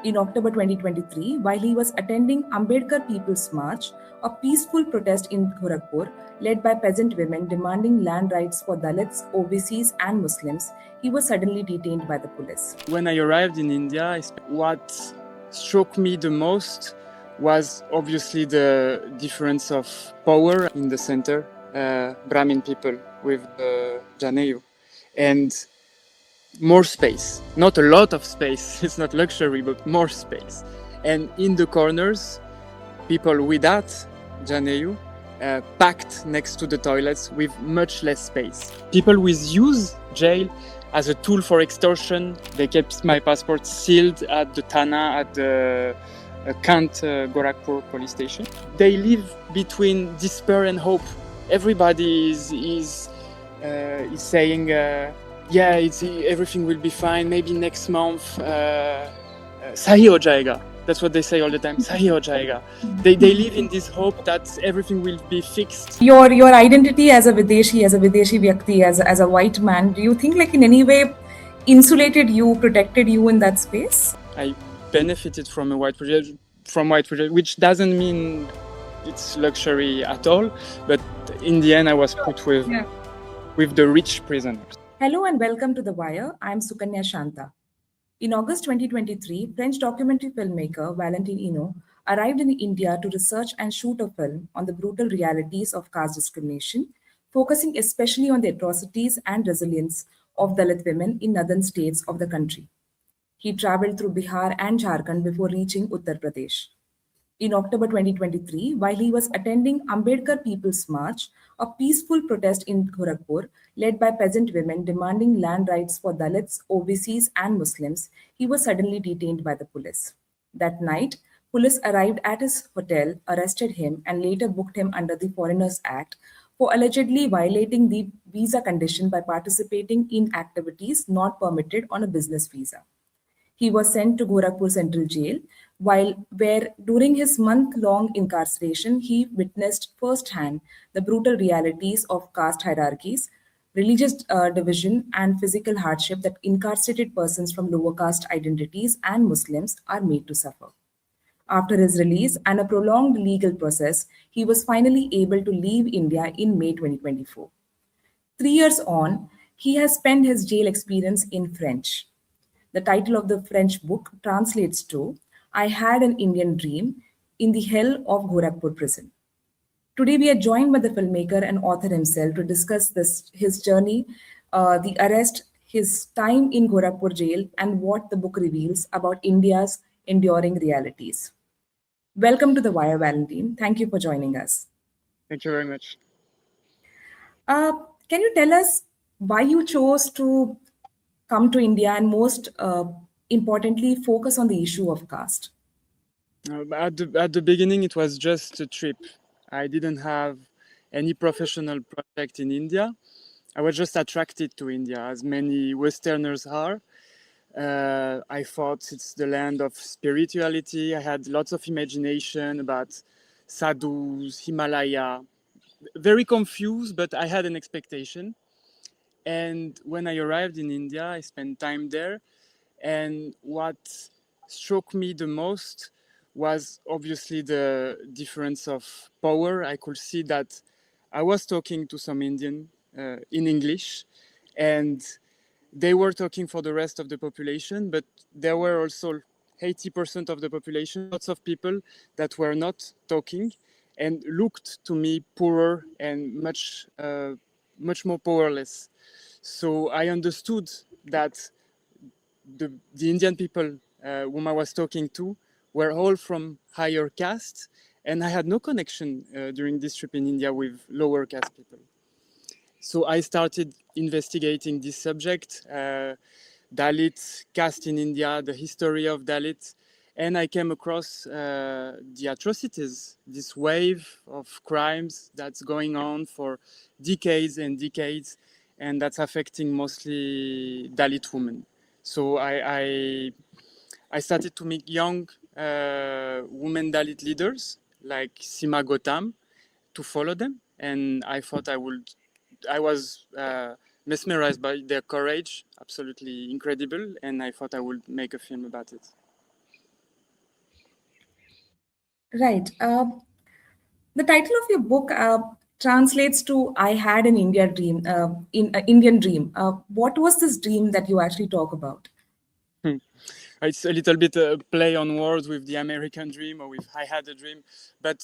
In October 2023, while he was attending Ambedkar People's March, a peaceful protest in Gorakhpur led by peasant women demanding land rights for Dalits, OBCs, and Muslims, he was suddenly detained by the police. When I arrived in India, what struck me the most was obviously the difference of power in the center, Brahmin people with the Janeyo, and more space. Not a lot of space, it's not luxury, but more space. And in the corners, people without Janeyo, packed next to the toilets with much less space. People will use jail as a tool for extortion. They kept my passport sealed at the Thana, at the Gorakhpur police station. They live between despair and hope. Everybody is saying, everything will be fine. Maybe next month, sahi ho jayega. That's what they say all the time. Sahi ho jayega. They live in this hope that everything will be fixed. Your identity as a Videshi Vyakti, as a white man, do you think like in any way insulated you, protected you in that space? I benefited from white privilege, which doesn't mean it's luxury at all. But in the end, I was put with the rich prisoners. Hello and welcome to The Wire. I'm Sukanya Shanta. In August 2023, French documentary filmmaker Valentin Hénault arrived in India to research and shoot a film on the brutal realities of caste discrimination, focusing especially on the atrocities and resilience of Dalit women in northern states of the country. He traveled through Bihar and Jharkhand before reaching Uttar Pradesh. In October 2023, while he was attending Ambedkar People's March, a peaceful protest in Gorakhpur led by peasant women demanding land rights for Dalits, OBCs, and Muslims, he was suddenly detained by the police. That night, police arrived at his hotel, arrested him, and later booked him under the Foreigners Act for allegedly violating the visa condition by participating in activities not permitted on a business visa. He was sent to Gorakhpur Central Jail, where during his month-long incarceration, he witnessed firsthand the brutal realities of caste hierarchies, religious division, and physical hardship that incarcerated persons from lower caste identities and Muslims are made to suffer. After his release and a prolonged legal process, he was finally able to leave India in May 2024. 3 years on, he has spent his jail experience in French. The title of the French book translates to I Had an Indian Dream in the Hell of Gorakhpur Prison. Today, we are joined by the filmmaker and author himself to discuss his journey, the arrest, his time in Gorakhpur jail, and what the book reveals about India's enduring realities. Welcome to The Wire, Valentin. Thank you for joining us. Thank you very much. Can you tell us why you chose to come to India and most importantly, focus on the issue of caste? At the beginning, it was just a trip. I didn't have any professional project in India. I was just attracted to India, as many Westerners are. I thought it's the land of spirituality. I had lots of imagination about sadhus, Himalaya. Very confused, but I had an expectation. And when I arrived in India, I spent time there. And what struck me the most was obviously the difference of power. I could see that I was talking to some Indian in English, and they were talking for the rest of the population, but there were also 80% of the population, lots of people that were not talking and looked to me poorer and much more powerless. So I understood that the Indian people whom I was talking to were all from higher caste, and I had no connection during this trip in India with lower caste people. So I started investigating this subject, Dalit, caste in India, the history of Dalit, and I came across the atrocities, this wave of crimes that's going on for decades and decades, and that's affecting mostly Dalit women. So I started to meet young women Dalit leaders like Sima Gautam to follow them, and I thought I was mesmerized by their courage, absolutely incredible, and I thought I would make a film about it. Right. The title of your book translates to "I had an India dream," in Indian dream. What was this dream that you actually talk about? Hmm. It's a little bit a play on words with the American dream or with I had a dream. But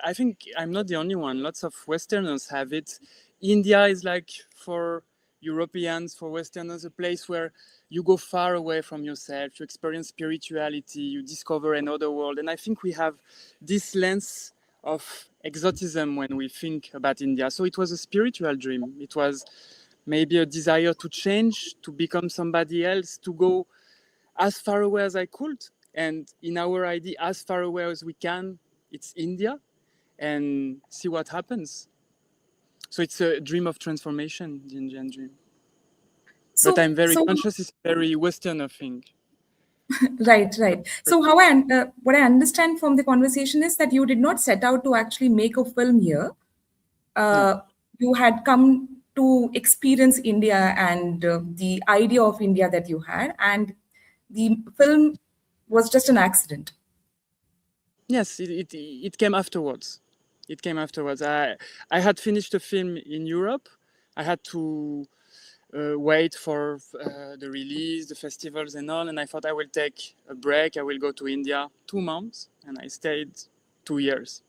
I think I'm not the only one. Lots of Westerners have it. India is like for Europeans, for Westerners, a place where you go far away from yourself, you experience spirituality, you discover another world. And I think we have this lens of exotism when we think about India. So it was a spiritual dream. It was maybe a desire to change, to become somebody else, to go as far away as I could. And in our idea, as far away as we can, it's India, and see what happens. So it's a dream of transformation, the Indian dream. But So, I'm very so conscious it's a very Westerner thing. right, right. So, what I understand from the conversation is that you did not set out to actually make a film here. No. You had come to experience India and the idea of India that you had, and the film was just an accident. Yes, it came afterwards. It came afterwards. I had finished a film in Europe. I had to wait for the release, the festivals, and all. And I thought I will take a break. I will go to India 2 months, and I stayed 2 years.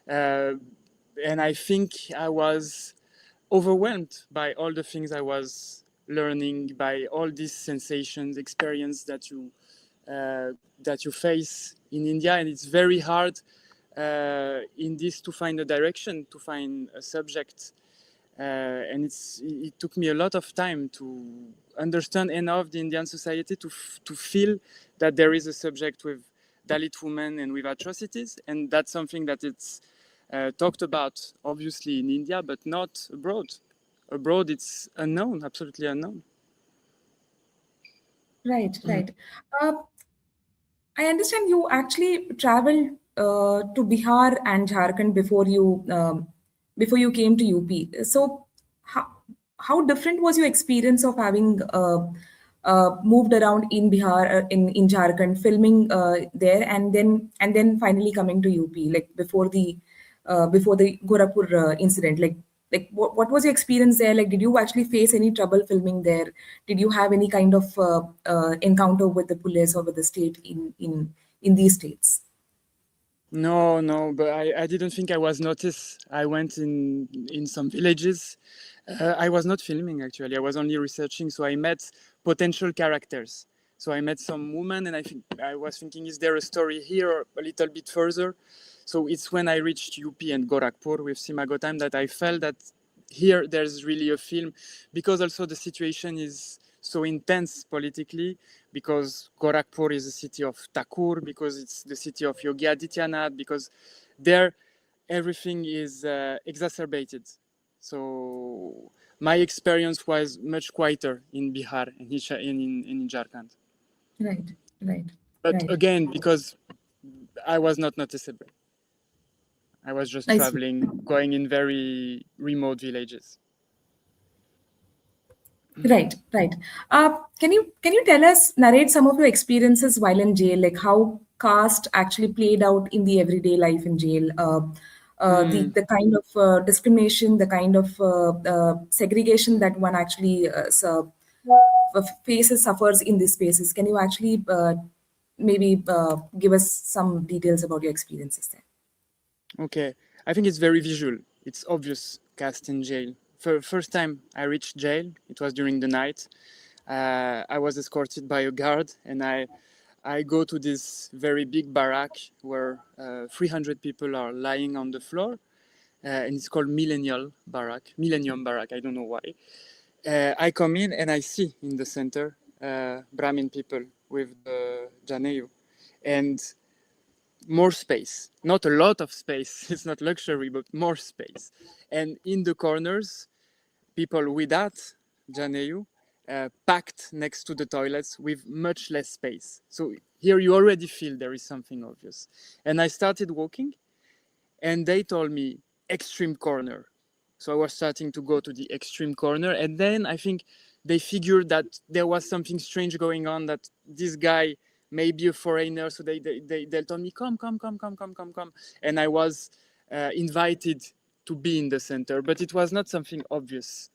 Uh, and I think I was overwhelmed by all the things I was learning, by all these sensations, experience that you face in India, and it's very hard in this to find a direction, to find a subject, and it took me a lot of time to understand enough the Indian society to feel that there is a subject with Dalit women and with atrocities, and that's something that it's talked about obviously in India, but not abroad. Abroad, it's unknown, absolutely unknown. Right, right. Uh, I understand you actually traveled to Bihar and Jharkhand before you came to UP. So, how how different was your experience of having moved around in Bihar, in Jharkhand, filming there, and then finally coming to UP, like before the Gorakhpur incident, like what was your experience there? Like, did you actually face any trouble filming there? Did you have any kind of encounter with the police or with the state in these states? No, no, but I didn't think I was noticed. I went in some villages. I was not filming actually. I was only researching. So I met potential characters. So I met some woman, and I was thinking, is there a story here or a little bit further? So it's when I reached UP and Gorakhpur with Simagotam that I felt that here there's really a film, because also the situation is so intense politically, because Gorakhpur is a city of Thakur, because it's the city of Yogi Adityanath, because there everything is exacerbated. So my experience was much quieter in Bihar and in Jharkhand. Right, right, But right. again, because I was not noticeable, I was just I see. traveling, going in very remote villages. Right, right. Can you tell us, narrate some of your experiences while in jail, like how caste actually played out in the everyday life in jail, Hmm. the kind of discrimination, the kind of segregation that one actually faces, suffers in these spaces. Can you actually maybe give us some details about your experiences there? Okay, I think it's very visual. It's obvious cast in jail. For first time I reached jail, it was during the night. I was escorted by a guard, and I go to this very big barrack where 300 people are lying on the floor, and it's called Millennium Barrack. I don't know why. I come in and I see in the center Brahmin people with the Janeyu, and more space, not a lot of space. It's not luxury, but more space. And in the corners, people without Janeyu packed next to the toilets with much less space. So here you already feel there is something obvious. And I started walking, and they told me extreme corner. So I was starting to go to the extreme corner, and then I think they figured that there was something strange going on, that this guy maybe a foreigner. So they told me, come. And I was invited to be in the center, but it was not something obvious.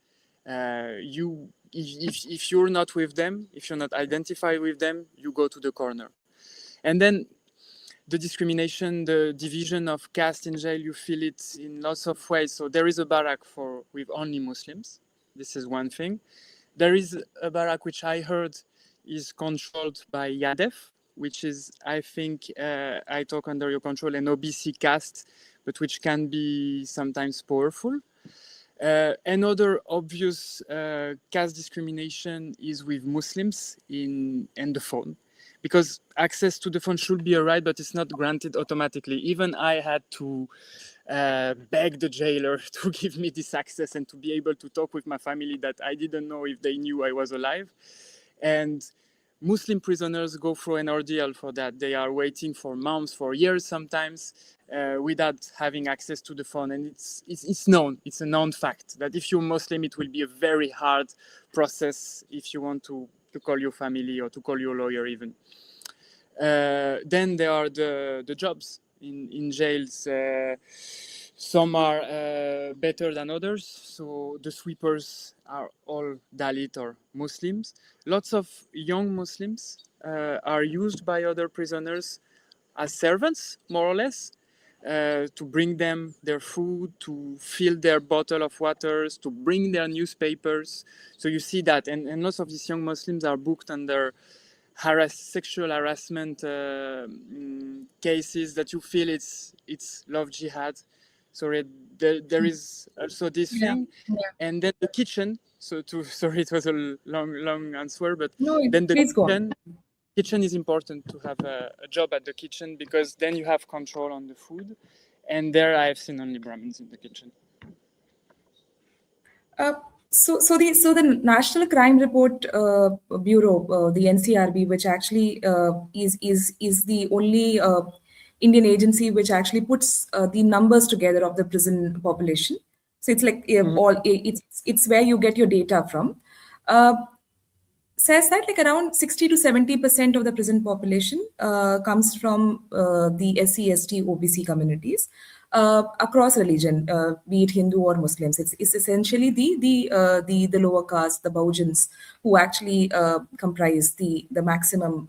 If you're not with them, if you're not identified with them, you go to the corner. And then the discrimination, the division of caste in jail, you feel it in lots of ways. So there is a barrack with only Muslims. This is one thing. There is a barrack which I heard is controlled by Yadef, which is, I think, I talk under your control, an OBC caste, but which can be sometimes powerful. Another obvious caste discrimination is with Muslims and the phone, because access to the phone should be a right, but it's not granted automatically. Even I had to beg the jailer to give me this access and to be able to talk with my family that I didn't know if they knew I was alive. And Muslim prisoners go through an ordeal for that. They are waiting for months, for years sometimes, without having access to the phone. And it's known, it's a known fact that if you're Muslim, it will be a very hard process if you want to call your family or to call your lawyer even. Then there are the jobs in jails. Some are better than others. So the sweepers are all Dalit or Muslims. Lots of young Muslims are used by other prisoners as servants, more or less, to bring them their food, to fill their bottle of waters, to bring their newspapers. So you see that. And lots of these young Muslims are booked under sexual harassment cases that you feel it's love jihad. So there is also this thing. Yeah. And then the kitchen. Sorry, it was a long answer, but no, then the kitchen is important to have a job at the kitchen, because then you have control on the food. And there I have seen only Brahmins in the kitchen. So the National Crime Report Bureau, the NCRB, which actually is the only Indian agency which actually puts the numbers together of the prison population. So it's like it's where you get your data from. Says that like around 60 to 70% of the prison population comes from the SC, ST, OBC communities across religion, be it Hindu or Muslims. It's essentially the lower caste, the Bahujans, who actually comprise the maximum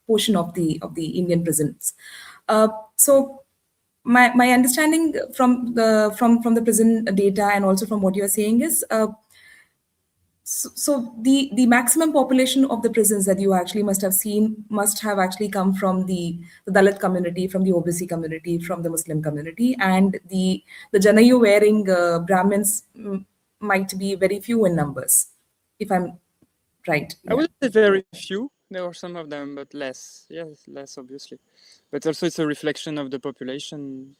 portion of the Indian prisons. So my understanding from the prison data and also from what you're saying is. So the maximum population of the prisons that you actually must have seen must have actually come from the Dalit community, from the OBC community, from the Muslim community, and the Janayu wearing Brahmins might be very few in numbers, if I'm right. Yeah. I would say very few. There were some of them, but less. Yes, less obviously. But also it's a reflection of the population.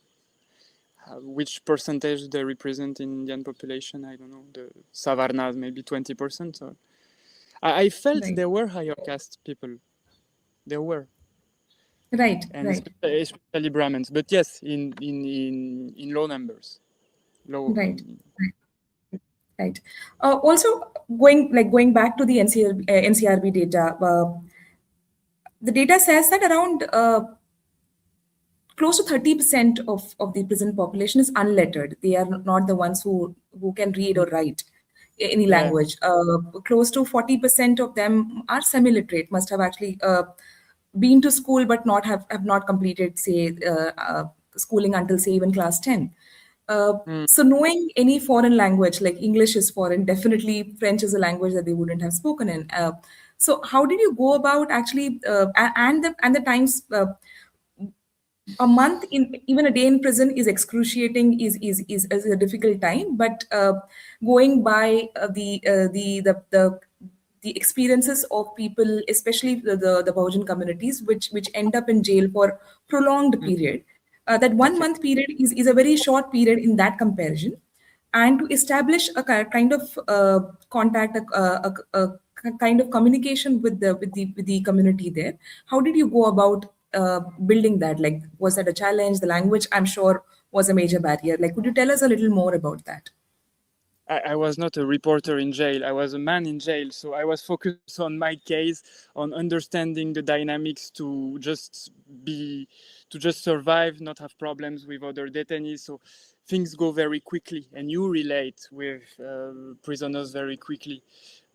Which percentage they represent in Indian population, I don't know. The Savarnas, maybe 20%. So I felt there were higher caste people. There were. Right. And especially Brahmins. But yes, in low numbers. Right. Right. Also, going back to the NCRB data, the data says that around close to 30% of the prison population is unlettered. They are not the ones who can read or write any language. Close to 40% of them are semi-literate, must have actually been to school but have not completed, say, schooling until, say, even class 10. So knowing any foreign language, like English is foreign, definitely French is a language that they wouldn't have spoken in. So how did you go about actually, and the times, a month even a day in prison is excruciating, is a difficult time, but going by the experiences of people, especially the Bahujan communities, which end up in jail for prolonged period, that 1 month period is a very short period in that comparison. And to establish a kind of contact, a kind of communication with the community there, how did you go about building that? Like, was that a challenge? The language, I'm sure, was a major barrier. Like, could you tell us a little more about that? I was not a reporter in jail. I was a man in jail. So I was focused on my case, on understanding the dynamics to just survive, not have problems with other detainees. So things go very quickly, and you relate with prisoners very quickly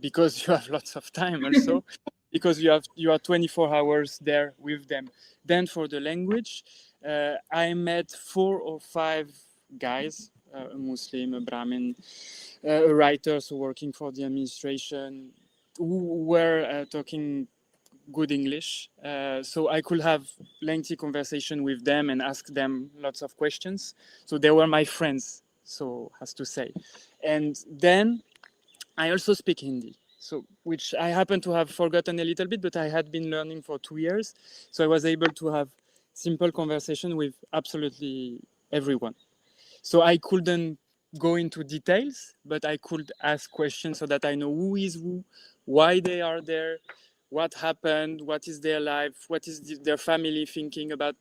because you have lots of time also, because you are 24 hours there with them. Then for the language, I met 4 or 5 guys, a Muslim, a Brahmin, a writer, so working for the administration, who were talking good English. So I could have lengthy conversation with them and ask them lots of questions. So they were my friends, so has to say. And then I also speak Hindi, so which I happen to have forgotten a little bit, but I had been learning for 2 years. So I was able to have simple conversation with absolutely everyone. So I couldn't go into details, but I could ask questions so that I know who is who, why they are there, what happened, what is their life, what is their family thinking about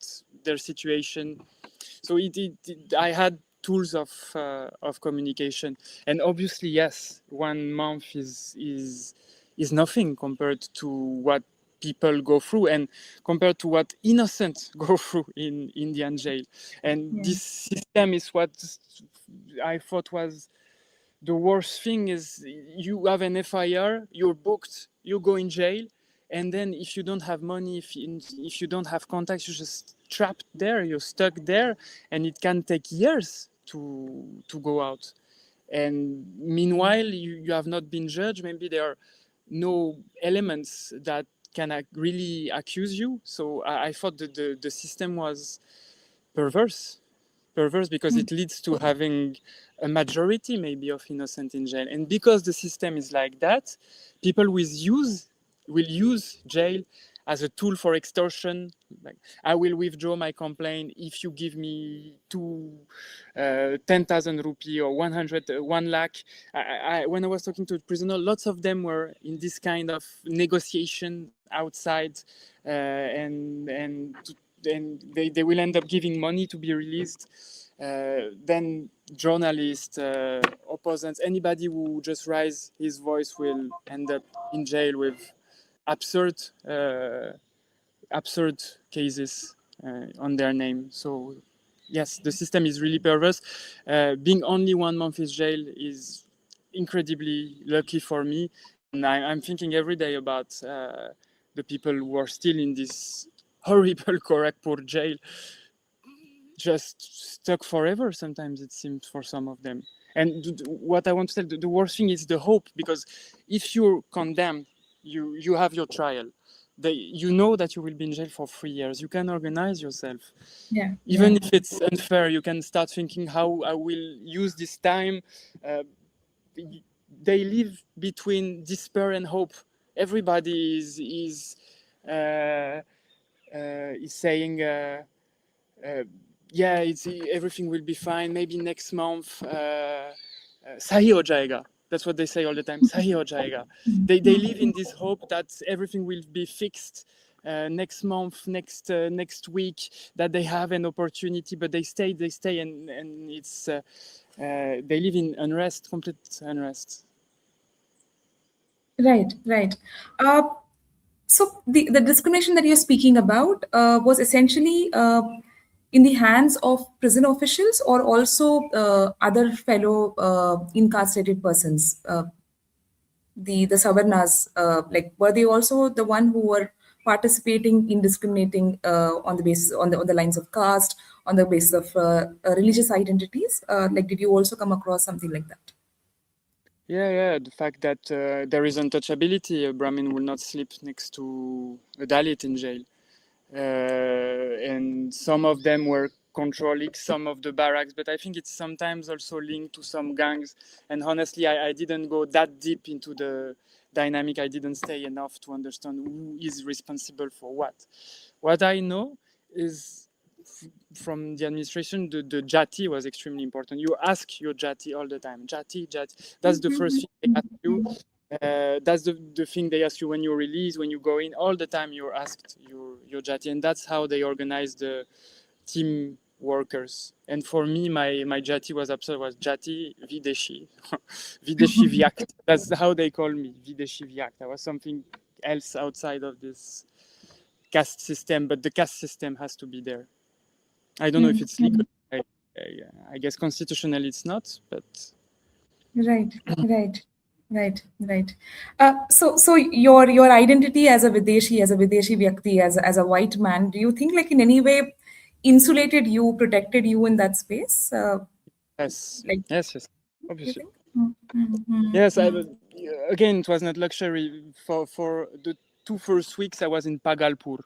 their situation. So I had tools of communication, and obviously, yes, 1 month is nothing compared to what people go through and compared to what innocents go through in Indian jail. And this system is what I thought was the worst thing. Is you have an FIR, you're booked, you go in jail, and then if you don't have money, if you don't have contacts, you're just trapped there, you're stuck there, and it can take years to go out. And meanwhile, you have not been judged. Maybe there are no elements that can really accuse you. So I thought that the system was perverse because it leads to having a majority maybe of innocent in jail. And because the system is like that, people will use jail as a tool for extortion. Like, I will withdraw my complaint if you give me 10,000 rupee or 1 lakh. When I was talking to prisoners, lots of them were in this kind of negotiation outside, and they will end up giving money to be released. Then journalists, opponents, anybody who just raise his voice will end up in jail with absurd absurd cases on their name. So yes, the system is really perverse. Being only 1 month in jail is incredibly lucky for me, and I'm thinking every day about the people who are still in this horrible Gorakhpur jail, just stuck forever. Sometimes it seems for some of them. And what I want to tell, the worst thing is the hope, because if you're condemned, you have your trial. You know that you will be in jail for 3 years. You can organize yourself. Even if it's unfair, you can start thinking how I will use this time. They live between despair and hope. Everybody is saying, yeah, everything will be fine. Maybe next month, sahi ho jayega. That's what they say all the time. Sahi ho jayega. They live in this hope that everything will be fixed next month, next week. That they have an opportunity, but they stay, and it's they live in unrest, complete unrest. Right. So the discrimination that you're speaking about was essentially in the hands of prison officials or also other fellow incarcerated persons. The Savarnas, like were they also the one who were participating in discriminating on the basis on the lines of caste, on the basis of religious identities? Like, did you also come across something like that? Yeah. The fact that there is untouchability, a Brahmin will not sleep next to a Dalit in jail. And some of them were controlling some of the barracks, but I think it's sometimes also linked to some gangs. And honestly, I didn't go that deep into the dynamic. I didn't stay enough to understand who is responsible for what. What I know is from the administration, the jati was extremely important. You ask your jati all the time. Jati. That's the first thing they ask you. That's the thing they ask you when you release, when you go in. All the time you're asked your jati, and that's how they organize the team workers. And for me, my jati was jati videshi, videshi vyakt. That's how they call me, videshi vyakt. I was something else outside of this caste system, but the caste system has to be there. I don't know if it's legal. I guess constitutionally it's not, but Right. So your identity as a Videshi Vyakti, as a white man, do you think like in any way insulated you, protected you in that space? yes, Like, yes, you obviously. think? Mm-hmm. Yes, again, it was not luxury. For the 2 first weeks, I was in Pagalpur,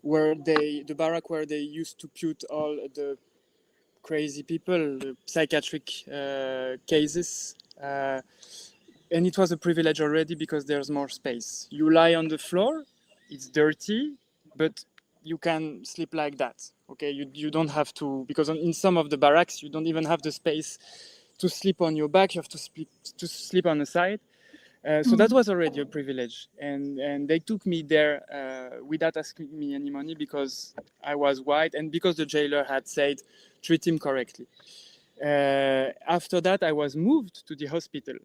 where the barrack where they used to put all the crazy people, the psychiatric cases, and it was a privilege already because there's more space. You lie on the floor, it's dirty, but you can sleep like that. Okay, you don't have to, because in some of the barracks you don't even have the space to sleep on your back. You have to sleep on the side. So that was already a privilege, and they took me there without asking me any money because I was white and because the jailer had said treat him correctly. After that, I was moved to the hospital.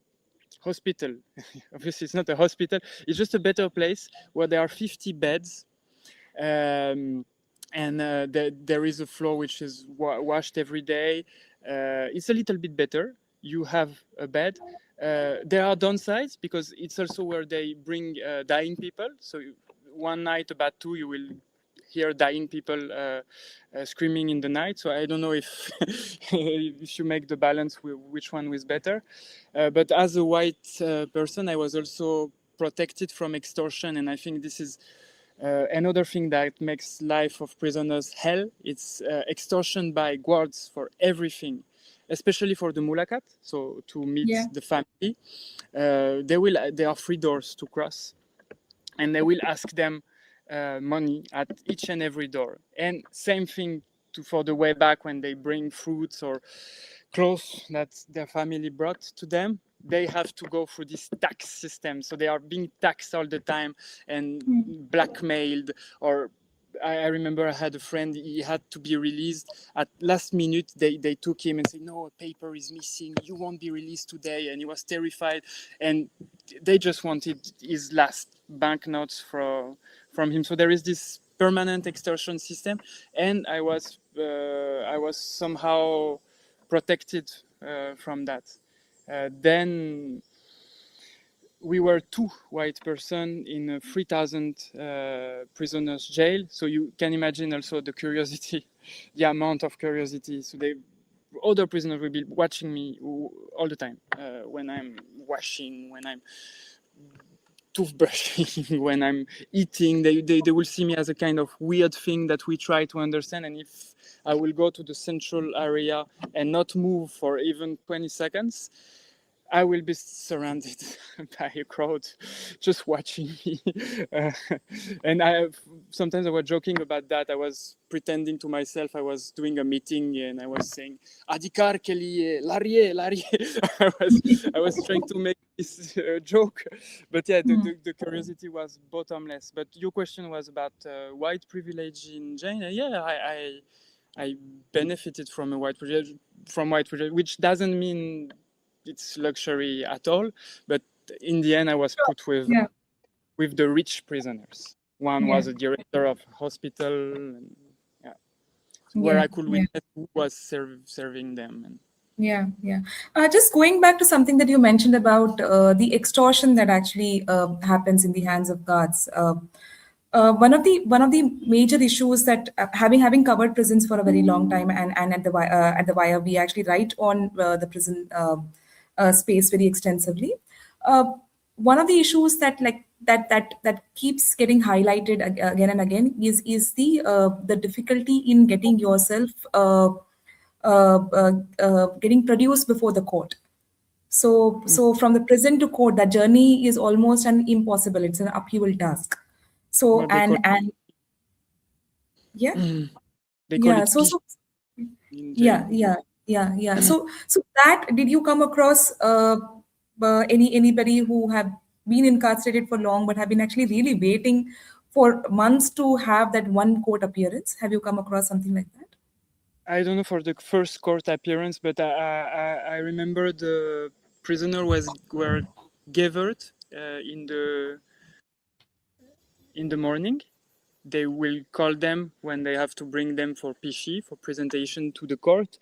Obviously, it's not a hospital. It's just a better place where there are 50 beds. And there is a floor which is washed every day. It's a little bit better. You have a bed. There are downsides because it's also where they bring dying people. So one night about 2, you will hear dying people screaming in the night. So I don't know if if you make the balance which one is better. But as a white person, I was also protected from extortion, and I think this is another thing that makes life of prisoners hell. It's extortion by guards for everything, especially for the mulakat. So to meet the family, there are 3 doors to cross, and they will ask them money at each and every door. And same thing for the way back when they bring fruits or clothes that their family brought to them. They have to go through this tax system. So they are being taxed all the time and blackmailed. Or I remember I had a friend, he had to be released. At last minute, they took him and said, no, a paper is missing. You won't be released today. And he was terrified. And they just wanted his last banknotes from him. So there is this permanent extortion system. And I was somehow protected from that. Then we were 2 white person in a 3,000 prisoners jail. So you can imagine also the curiosity, the amount of curiosity. So other prisoners will be watching me all the time when I'm washing, when I'm toothbrushing, when I'm eating. They will see me as a kind of weird thing that we try to understand. And if I will go to the central area and not move for even 20 seconds, I will be surrounded by a crowd just watching me. And sometimes I was joking about that. I was pretending to myself I was doing a meeting and I was saying, Adhikar ke liye, lariye, lariye. I was trying to make this joke. But yeah, the curiosity was bottomless. But your question was about white privilege in China. Yeah, I benefited from white privilege, which doesn't mean it's luxury at all. But in the end, I was put with the rich prisoners. One was a director of hospital, and where I could witness who was serving them. And just going back to something that you mentioned about the extortion that actually happens in the hands of guards. One of the major issues that having covered prisons for a very long time and at the wire we actually write on the prison space very extensively. One of the issues that keeps getting highlighted again and again is the difficulty in getting yourself getting produced before the court. So from the prison to court, that journey is almost an impossible. It's an uphill task. So what they call yeah. they call it So in jail. So that, did you come across anybody who have been incarcerated for long but have been actually really waiting for months to have that one court appearance? Have you come across something like that? I don't know for the first court appearance, but I remember the prisoner were gathered in the morning. They will call them when they have to bring them for PC, for presentation to the court,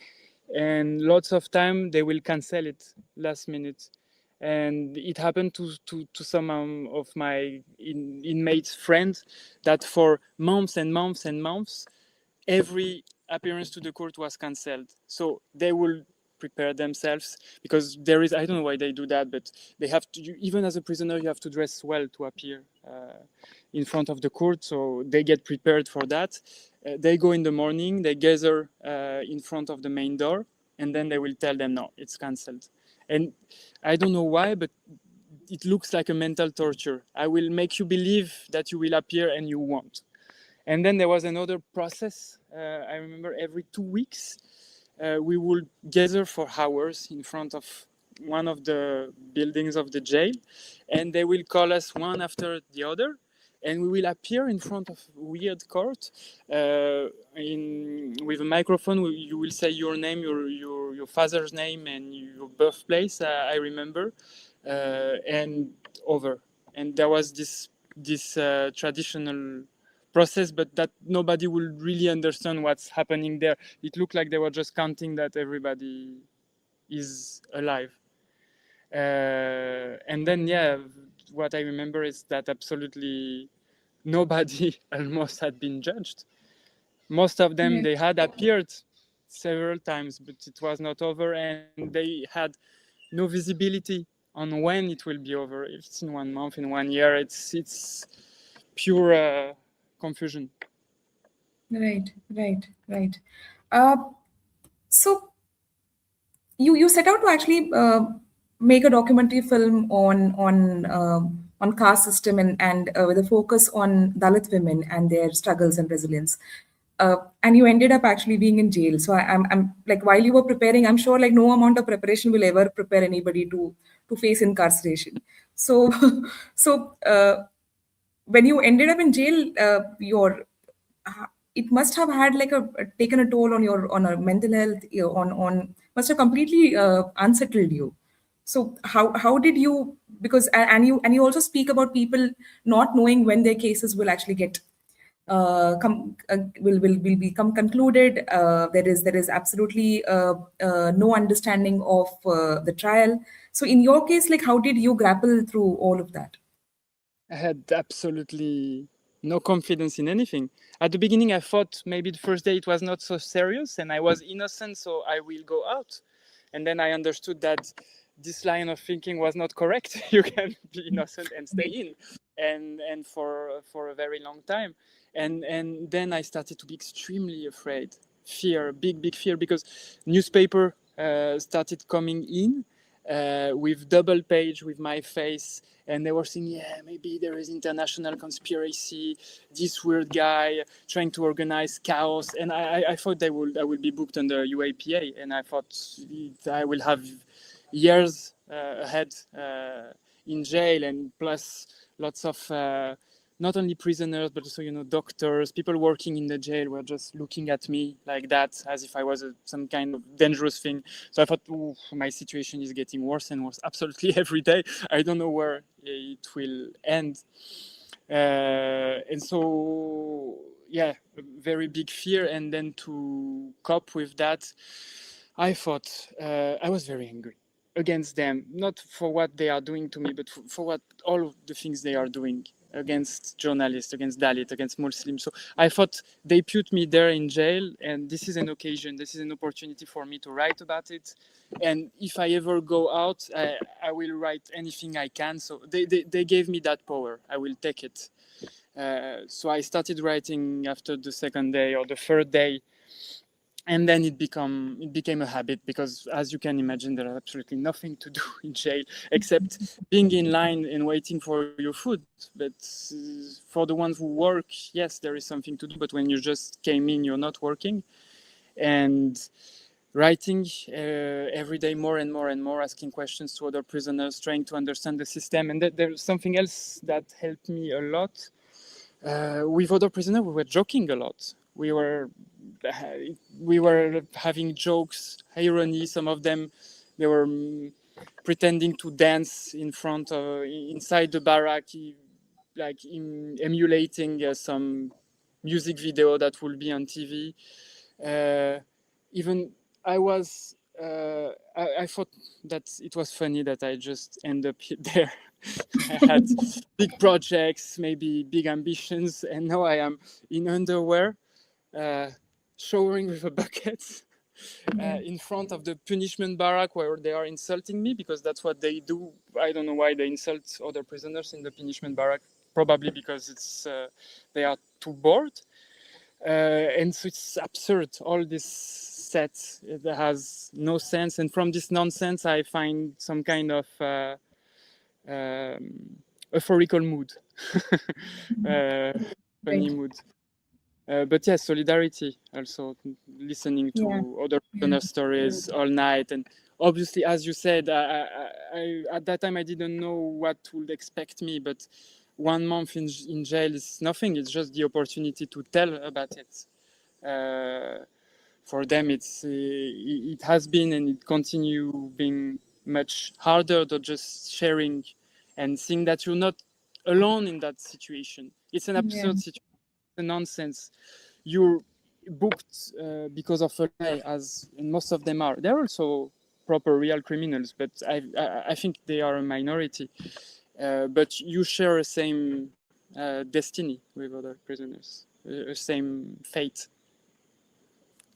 and lots of time they will cancel it last minute. And it happened to some of my inmates friends that for months and months and months every appearance to the court was cancelled. So they will prepare themselves because there is, I don't know why they do that, but they have to, even as a prisoner, you have to dress well to appear in front of the court. So they get prepared for that. They go in the morning, they gather in front of the main door, and then they will tell them, no, it's cancelled. And I don't know why, but it looks like a mental torture. I will make you believe that you will appear and you won't. And then there was another process. I remember every 2 weeks, we would gather for hours in front of one of the buildings of the jail, and they will call us one after the other, and we will appear in front of weird court with a microphone. You will say your name, your father's name, and your birthplace. I remember, and over. And there was this traditional process, but that nobody will really understand what's happening there. It looked like they were just counting that everybody is alive. And then, yeah, what I remember is that absolutely nobody almost had been judged. Most of them, Yeah. they had appeared several times, but it was not over, and they had no visibility on when it will be over. If it's in 1 month, in 1 year, it's pure confusion. Right, right, right. Uh, so you set out to actually make a documentary film on caste system and with a focus on Dalit women and their struggles and resilience. And you ended up actually being in jail. So I'm like, while you were preparing, I'm sure like no amount of preparation will ever prepare anybody to face incarceration. So when you ended up in jail, your it must have had like a taken a toll on your on a mental health, on must have completely unsettled you. So how did you, because and you also speak about people not knowing when their cases will actually get will become concluded. There is absolutely no understanding of the trial. So in your case, like how did you grapple through all of that? I had absolutely no confidence in anything. At the beginning, I thought maybe the first day it was not so serious and I was innocent, so I will go out. And then I understood that this line of thinking was not correct. You can be innocent and stay in, and for a very long time. And then I started to be extremely afraid, fear, big fear, because newspaper started coming in with double page with my face, and they were saying, yeah, maybe there is international conspiracy, this weird guy trying to organize chaos. And I thought I will be booked under UAPA, and I thought I will have years ahead in jail, and plus lots of not only prisoners but also doctors, people working in the jail were just looking at me like that as if I was some kind of dangerous thing. So I thought, ooh, my situation is getting worse and worse absolutely every day. I don't know where it will end. And so yeah, very big fear. And then to cope with that, I thought I was very angry against them, not for what they are doing to me, but for what all of the things they are doing against journalists, against Dalit, against Muslims. So I thought they put me there in jail, and this is an occasion, this is an opportunity for me to write about it. And if I ever go out, I will write anything I can. So they gave me that power. I will take it. So I started writing after the second day or the third day, and then it became a habit, because as you can imagine, there is absolutely nothing to do in jail except being in line and waiting for your food. But for the ones who work, yes, there is something to do, but when you just came in, you're not working. And writing every day more and more and more, asking questions to other prisoners, trying to understand the system. And there's something else that helped me a lot with other prisoners, we were joking a lot. We were having jokes, irony. Some of them, they were pretending to dance in front of inside the barrack, like emulating some music video that will be on TV. Even I was, I thought that it was funny that I just end up there. I had big projects, maybe big ambitions, and now I am in underwear, showering with a bucket in front of the punishment barrack where they are insulting me, because that's what they do. I don't know why they insult other prisoners in the punishment barrack. Probably because they are too bored. And so it's absurd. All this set that has no sense, and from this nonsense, I find some kind of euphorical mood, funny Right. mood. But yes, solidarity also, listening Yeah. to other Yeah. prisoner stories all night. And obviously, as you said, at that time I didn't know what would expect me, but 1 month in jail is nothing. It's just the opportunity to tell about it. For them, it has been and it continue being much harder than just sharing and seeing that you're not alone in that situation. It's an Yeah. absurd situation, a nonsense. You're booked because of a lie, as and most of them are. They're also proper real criminals, but I think they are a minority. But you share a same destiny with other prisoners, a same fate.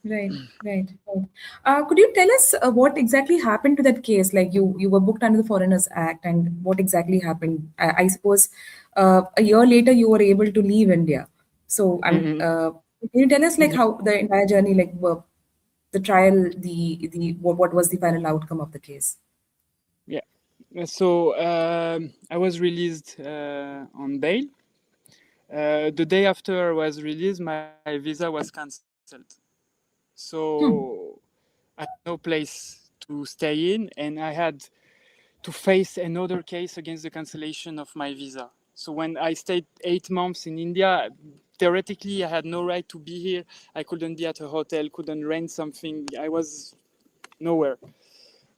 Right, right, right. Could you tell us what exactly happened to that case? Like you were booked under the Foreigners Act, and what exactly happened? I suppose a year later you were able to leave India. So, Mm-mm. can you tell us like Yeah. how the entire journey, like the trial, the what was the final outcome of the case? Yeah. So I was released on bail. The day after I was released, my visa was cancelled. Hmm. So I had no place to stay in, and I had to face another case against the cancellation of my visa. So when I stayed 8 months in India, theoretically I had no right to be here. I couldn't be at a hotel, couldn't rent something. I was nowhere.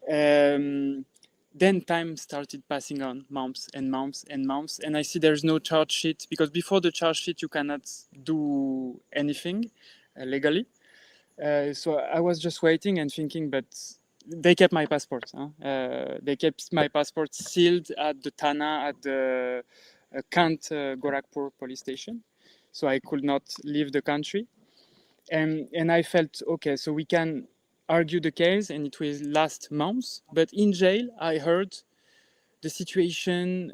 Um, then time started passing on, months and months and months, and I see there's no charge sheet, because before the charge sheet you cannot do anything legally. So I was just waiting and thinking, but they kept my passport. Huh? They kept my passport sealed at the Thana, at the Gorakhpur police station. So I could not leave the country. And I felt, okay, so we can argue the case and it will last months. But in jail, I heard the situation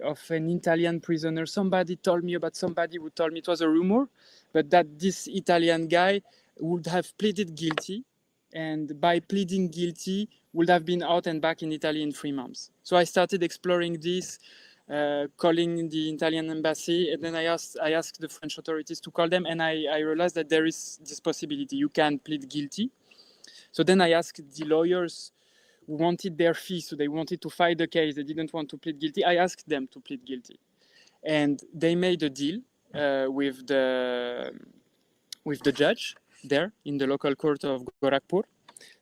of an Italian prisoner. Somebody told me about somebody who told me, it was a rumor, but that this Italian guy would have pleaded guilty, and by pleading guilty would have been out and back in Italy in 3 months. So I started exploring this, calling the Italian embassy, and then I asked the French authorities to call them, and I realized that there is this possibility. You can plead guilty. So then I asked the lawyers who wanted their fee, so they wanted to fight the case, they didn't want to plead guilty. I asked them to plead guilty. And they made a deal with the judge there in the local court of Gorakhpur,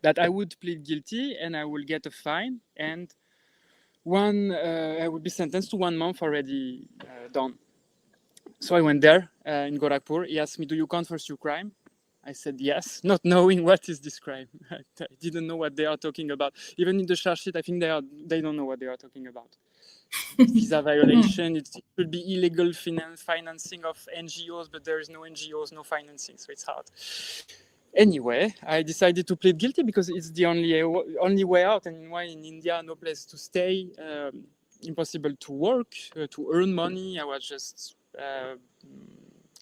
that I would plead guilty and I will get a fine, and I would be sentenced to 1 month already done. So I went there in Gorakhpur. He asked me, "Do you confess your crime?" I said yes, not knowing what is this crime. I didn't know what they are talking about. Even in the charge sheet, I think they don't know what they are talking about. Visa violation. It should be illegal financing of NGOs, but there is no NGOs, no financing, so it's hard. Anyway, I decided to plead guilty because it's the only way out. And why in India, no place to stay, impossible to work, to earn money. I was just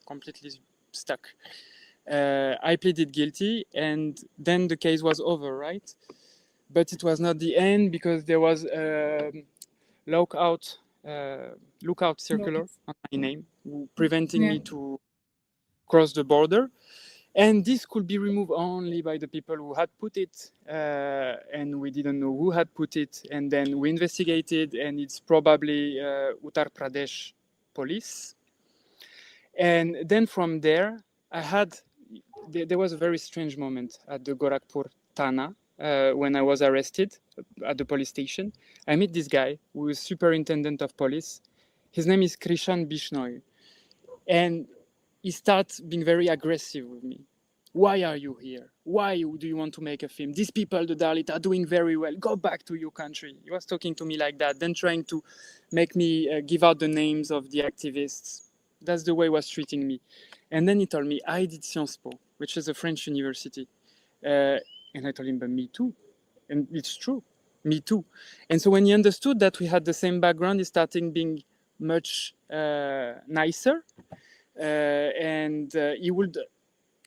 completely stuck. I pleaded guilty, and then the case was over, right? But it was not the end, because there was a lookout circular Notice. on my name, preventing Yeah. me to cross the border. And this could be removed only by the people who had put it, and we didn't know who had put it. And then we investigated, and it's probably Uttar Pradesh police. And then from there, there was a very strange moment at the Gorakhpur Thana when I was arrested at the police station. I meet this guy who is superintendent of police. His name is Krishan Bishnoi. And he starts being very aggressive with me. Why are you here? Why do you want to make a film? These people, the Dalit, are doing very well. Go back to your country. He was talking to me like that, then trying to make me give out the names of the activists. That's the way he was treating me. And then he told me, I did Sciences Po, which is a French university. And I told him, but me too. And it's true, me too. And so when he understood that we had the same background, he started being much nicer. And he would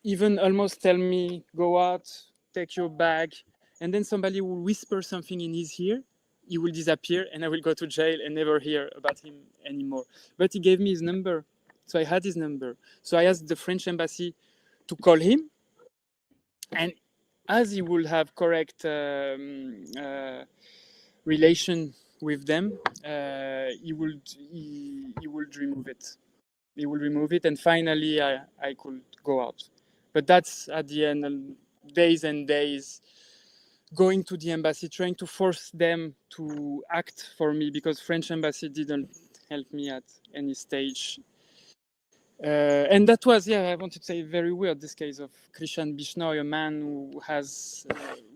even almost tell me, go out, take your bag. And then somebody will whisper something in his ear. He will disappear and I will go to jail and never hear about him anymore. But he gave me his number. So I had his number. So I asked the French embassy to call him. And as he will have correct relation with them, he would remove it. He will remove it, and finally I could go out. But that's at the end, days and days, going to the embassy, trying to force them to act for me, because French embassy didn't help me at any stage. And that was, I wanted to say, very weird, this case of Krishan Bishnoi, a man who has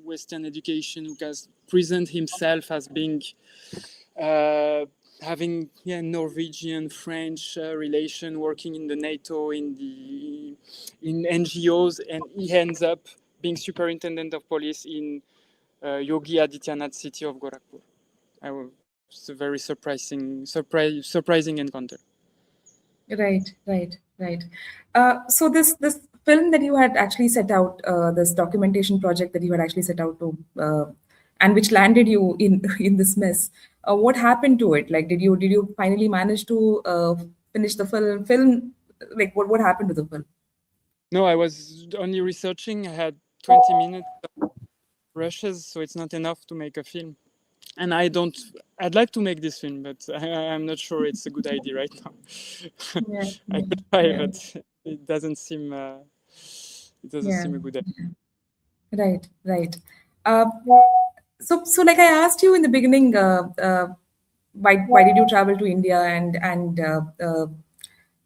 Western education, who has presented himself as being having Norwegian, French relation, working in the NATO, in NGOs, and he ends up being superintendent of police in Yogi Adityanath's city of Gorakhpur. It's a very surprising encounter. Right. So this film that you had actually set out, this documentation project that you had actually set out to, and which landed you in in this mess. What happened to it? Like, did you finally manage to finish the film? Like, what happened to the film? No, I was only researching. I had 20 minutes rushes, so it's not enough to make a film. And I'd like to make this film, but I'm not sure it's a good idea right now. I could try, but it doesn't seem a good idea. Right. Uh, so like I asked you in the beginning, why did you travel to India, and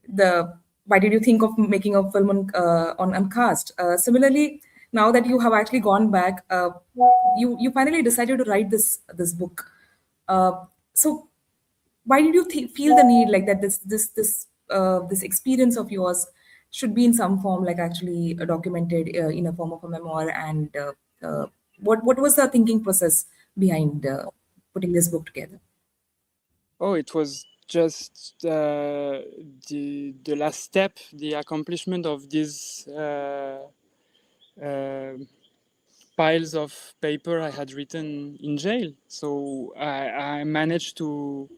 the why did you think of making a film on Caste? Similarly, now that you have actually gone back, you finally decided to write this book. So why did you feel the need like that this experience of yours should be in some form, like actually documented in a form of a memoir? And what was the thinking process behind putting this book together? Oh, it was just the last step, the accomplishment of these piles of paper I had written in jail. So I managed to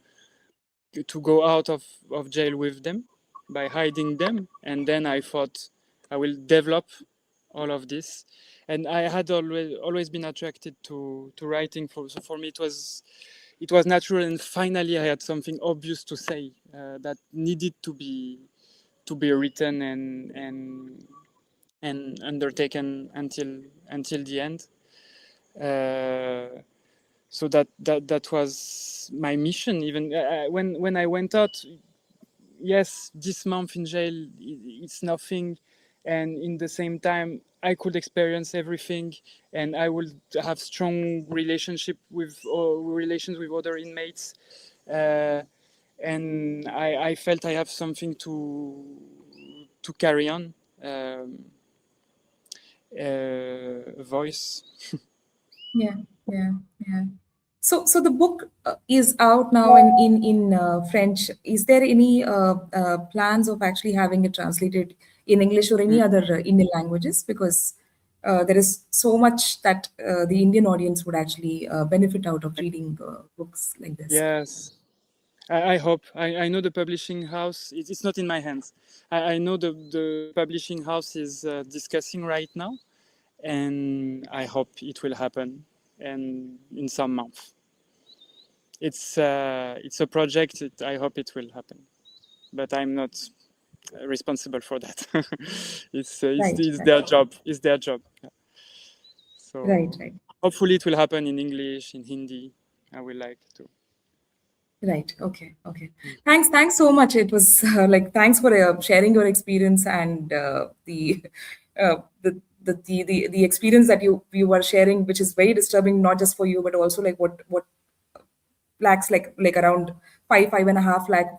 go out of jail with them by hiding them, and then I thought I will develop all of this. And I had always been attracted to writing. So for me it was natural, and finally I had something obvious to say that needed to be written and undertaken until the end. So that was my mission. Even when I went out, yes, this month in jail, it's nothing, and in the same time I could experience everything, and I will have strong relations with other inmates, and I felt I have something to carry on, a voice. Yeah. So the book is out now in French. Is there any plans of actually having it translated in English or any other Indian languages? Because there is so much that the Indian audience would actually benefit out of reading books like this. Yes, I hope. I know the publishing house. It's not in my hands. I know the publishing house is discussing right now, and I hope it will happen, and in some month. It's a project. I hope it will happen, but I'm not responsible for that. it's Right, it's right, their job. It's their job. Yeah. right, So right. hopefully it will happen in English, in Hindi. I would like to. Right. Okay. Okay. Thanks. Thanks so much. It was like thanks for sharing your experience and the experience that you were sharing, which is very disturbing, not just for you, but also like what lakhs like around 5.5 lakh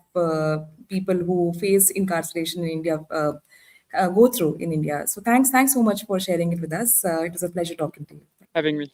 people who face incarceration in India go through in India. So thanks so much for sharing it with us. It was a pleasure talking to you. Having me.